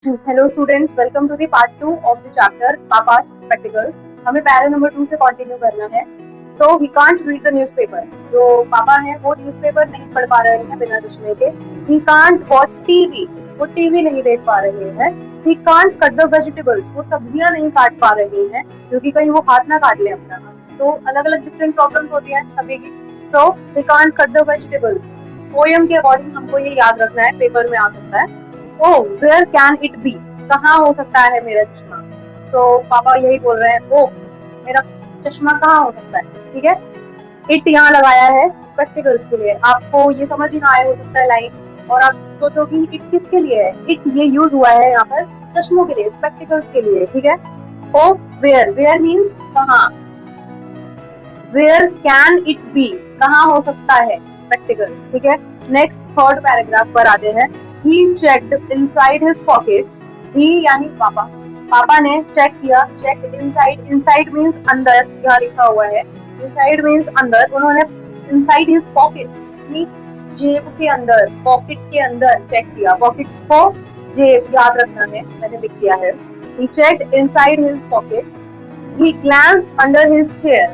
Hello students, welcome to the part 2 of the chapter papa's spectacles. हमें para number 2 से continue करना है। So he can't read the newspaper. जो पापा है वो न्यूज़पेपर नहीं पढ़ पा रहे हैं बिना चश्मे के। ही कांट वॉच टीवी, वो टीवी नहीं देख पा रहे हैं। ही कांट कट द वेजिटेबल्स, वो सब्जियां नहीं काट पा रहे हैं क्योंकि कहीं वो हाथ ना काट ले अपना। तो अलग अलग डिफरेंट प्रॉब्लम्स होती हैं सभी की। So he can't cut the vegetables. Poem के अकॉर्डिंग हमको ये याद रखना है, पेपर में आ सकता है। ओह वेयर कैन इट बी, कहाँ हो सकता है मेरा चश्मा। तो पापा यही बोल रहे हैं, ओह मेरा चश्मा कहाँ हो सकता है। ठीक है, इट यहाँ लगाया है स्पेक्टिकल्स के लिए। आपको ये समझ ही ना आए हो सकता है लाइन, और आप सोचो कि इट किसके लिए है। इट ये यूज हुआ है यहाँ पर चश्मों के लिए, स्पेक्टिकल्स के लिए। ठीक है, ओ वेयर, वेयर मीन्स कहाँ। वेयर कैन इट बी, कहाँ हो सकता है स्पेक्टिकल। ठीक है, नेक्स्ट थर्ड पैराग्राफ पर आते हैं। ही चेक्ड इनसाइड हिज पॉकेट्स। ही यानी पापा, पापा ने चेक किया। चेक इनसाइड, इनसाइड मीन्स अंदर, यहाँ लिखा हुआ है। इनसाइड मीन्स अंदर। उन्होंने इनसाइड हिज पॉकेट, अपनी जेब के अंदर, पॉकेट के अंदर चेक किया। पॉकेट्स को जेब याद रखना है, मैंने लिख दिया है। He checked inside his pockets. He glanced under his chair.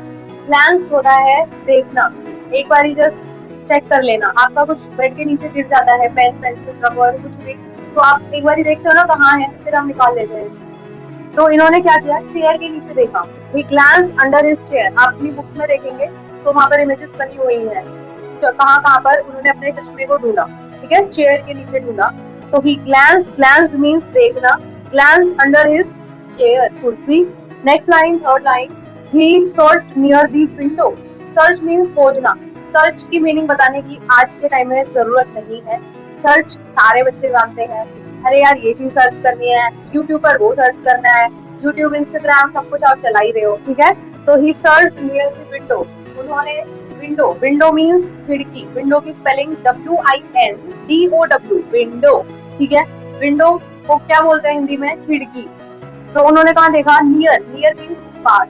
Glance होता है देखना, एक बार जस्ट चेक कर लेना। आपका कुछ बेड के नीचे गिर जाता है, पेन पेंसिल रबर कुछ भी, तो आप एक बार देखते हो ना कहाँ है, फिर हम निकाल लेते हैं। तो इन्होंने क्या किया, चेयर के नीचे देखा। ही ग्लैंस अंडर हिज चेयर। आप अपनी बुक्स में देखेंगे तो वहां पर इमेजेस बनी हुई है, तो कहाँ कहाँ पर उन्होंने अपने चश्मे को ढूंढा। ठीक है, चेयर के नीचे ढूंढा। सो ही ग्लैंस, ग्लैंस मीन्स देखना, ग्लैंस अंडर हिज चेयर, कुर्सी। Next line, third line. He searched near the window. Search means खोजना। सर्च की मीनिंग बताने की आज के टाइम में जरूरत नहीं है। सर्च सारे बच्चे जानते हैं। अरे यार ये चीज सर्च करनी है, यूट्यूब पर वो सर्च करना है, यूट्यूब इंस्टाग्राम सब कुछ आप चला ही रहे हो। ठीक है, so he search near the window. उन्होंने विंडो, विंडो मीन्स खिड़की। विंडो की स्पेलिंग WINDOW, विंडो। ठीक है, विंडो को क्या बोलते हैं हिंदी में, खिड़की। तो उन्होंने कहाँ देखा, नियर, नियर मीन्स पास।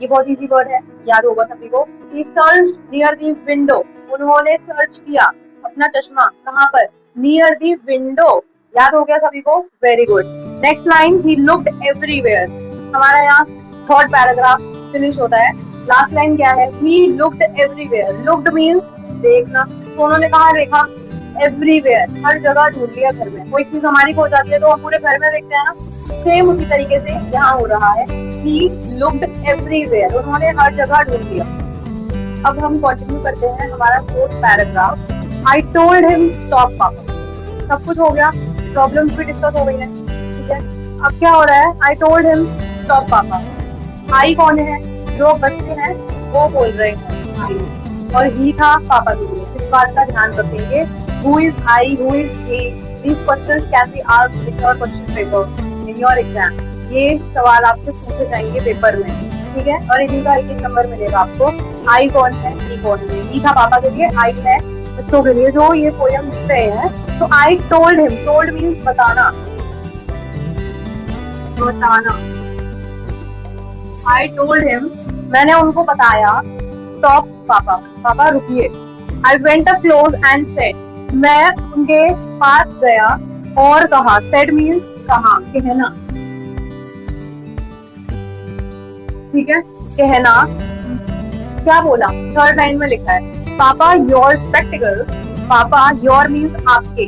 ये बहुत इजी वर्ड है, याद होगा सभी को। ही सर्च नियर दी विंडो, उन्होंने सर्च किया अपना चश्मा कहाँ पर, नियर दी विंडो। याद हो गया सभी को, very good. Next line, he looked everywhere. हमारा यहाँ थर्ड पैराग्राफ फिनिश होता है। लास्ट लाइन क्या है, he looked everywhere. Looked means देखना, तो उन्होंने कहाँ देखा, एवरीवेयर, हर जगह ढूंढ लिया। घर में कोई चीज हमारी खो जाती है तो हम पूरे घर में देखते हैं ना, सेम उसी तरीके से यहाँ हो रहा है। He looked everywhere, उन्होंने हर जगह ढूंढ लिया। अब हम कंटिन्यू करते हैं हमारा fourth paragraph. I told him stop पापा। सब कुछ हो गया, प्रॉब्लम्स भी डिस्कस हो गई है। ठीक है, अब क्या हो रहा है, I told him stop पापा। आई कौन है, जो बच्चे हैं वो बोल रहे हैं आई, और ही था पापा के लिए। इस बात का ध्यान रखेंगे, who is I, who is he, these questions can be asked in your question paper, in your exam। ये सवाल आपसे पूछे जाएंगे पेपर में। ठीक है, और इन्हीं का एक एक नंबर मिलेगा आपको। आई कौन है, ही कौन है। ही था पापा के लिए, आई है बच्चों के लिए जो ये पोयम लिख रहे हैं। तो I told him, told means बताना, बताना। I told him, मैंने उनको बताया। Stop पापा, पापा रुकिए। I went up close and said, मैं उनके पास गया और कहा। Said means कहा, कहना। ठीक है, कहना, क्या बोला, थर्ड लाइन में लिखा है, papa your spectacles. Papa your means आपके,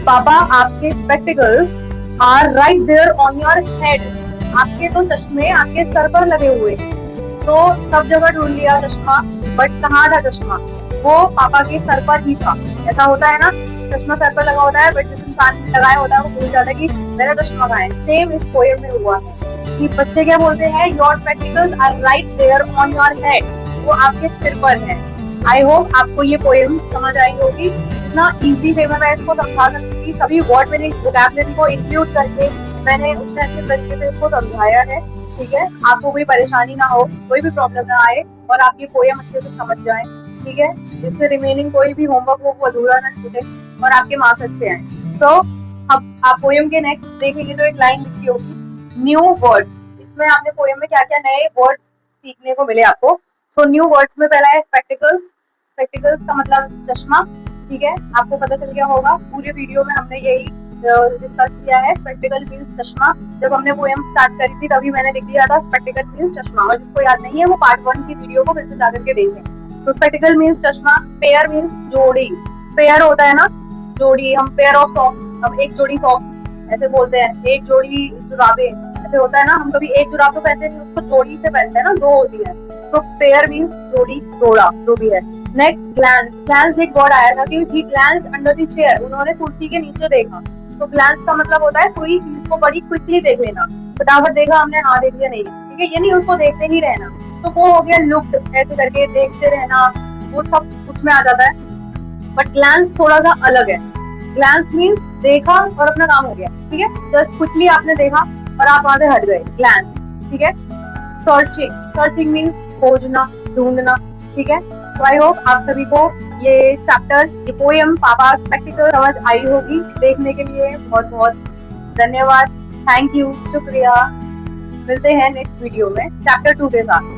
पापा आपके spectacles are right there on your head. आपके तो चश्मे आपके सर पर लगे हुए। तो सब जगह ढूंढ लिया चश्मा, बट कहाँ था चश्मा, वो पापा के सर पर ही था। ऐसा होता है ना, चश्मा सर पर लगा होता है, बट जिस इंसान ने लगाया होता है वो भूल जाता है कि मेरा चश्मा कहाँ है। सेम इस पोएम में हुआ है कि बच्चे क्या बोलते हैं, your spectacles are right there on your head, वो आपके सिर पर है। आई होप आपको ये पोएम समझ आई होगी। इतना इजी वे में मैं इसको समझा सकती थी, सभी वर्ड मीनिंग वोकैबुलरी को इंक्लूड करके मैंने उतने अच्छे तरीके से इसको समझाया है। ठीक है, आपको कोई परेशानी ना हो, कोई भी प्रॉब्लम ना आए, और आप ये पोएम अच्छे से समझ जाए। ठीक है, जिससे रिमेनिंग कोई भी होमवर्क हो वो अधूरा ना छूटे और आपके मार्क्स अच्छे आए। सो अब आप पोएम के नेक्स्ट देखेंगे तो एक लाइन लिखी होगी, न्यू वर्ड्स। इसमें आपने पोएम में क्या क्या नए वर्ड्स सीखने को मिले आपको। सो न्यू वर्ड्स में पहला है स्पेक्टिकल्स। स्पेक्टिकल्स का मतलब चश्मा, ठीक है, आपको पता चल गया होगा। पूरे वीडियो में हमने यही डिस्कस किया है, स्पेक्टिकल मीन्स चश्मा। जब हमने पोएम स्टार्ट करी थी तभी मैंने लिख दिया था स्पेक्टिकल मीन्स चश्मा, और जिसको याद नहीं है वो पार्ट 1 की वीडियो को फिर से जाकर के देखें। सो स्पेक्टिकल मीन्स चश्मा। पेयर मीन्स जोड़ी, पेयर होता है ना जोड़ी, हम पेयर ऑफ सॉक्स, हम एक जोड़ी सॉक्स ऐसे बोलते हैं, एक जोड़ी जुराबे ऐसे होता है ना, हम कभी एक जुराब तो पहनते नहीं, उसको जोड़ी से पहनते हैं ना, दो होती है। सो पेयर मीन्स जोड़ी, जोड़ा, जो भी है। नेक्स्ट ग्लैंस, ग्लैंस एक वर्ड आया था कि ही ग्लैंस अंडर द चेयर, उन्होंने कुर्सी के नीचे देखा। तो ग्लैंस का मतलब होता है कोई चीज को बड़ी क्विकली देख लेना, फटाफट देखा हमने, हाँ देख लिया, नहीं, ठीक है, ये नहीं उसको देखते ही रहना। तो वो हो गया लुक्ड, ऐसे करके देखते रहना, वो सब उसमें आ जाता है। बट ग्लैंस थोड़ा सा अलग है। ग्लैंस मीन्स देखा और अपना काम हो गया, ठीक है, जस्ट क्विकली आपने देखा और आप वहां से हट गए, ग्लैंस, ठीक है। सर्चिंग, सर्चिंग मीन्स खोजना, ढूंढना, ठीक है। तो आई होप आप सभी को ये चैप्टर, ये पोएम पापा स्पेक्टिकल समझ आई होगी। देखने के लिए बहुत बहुत धन्यवाद, थैंक यू, शुक्रिया। मिलते हैं नेक्स्ट वीडियो में चैप्टर 2 के साथ।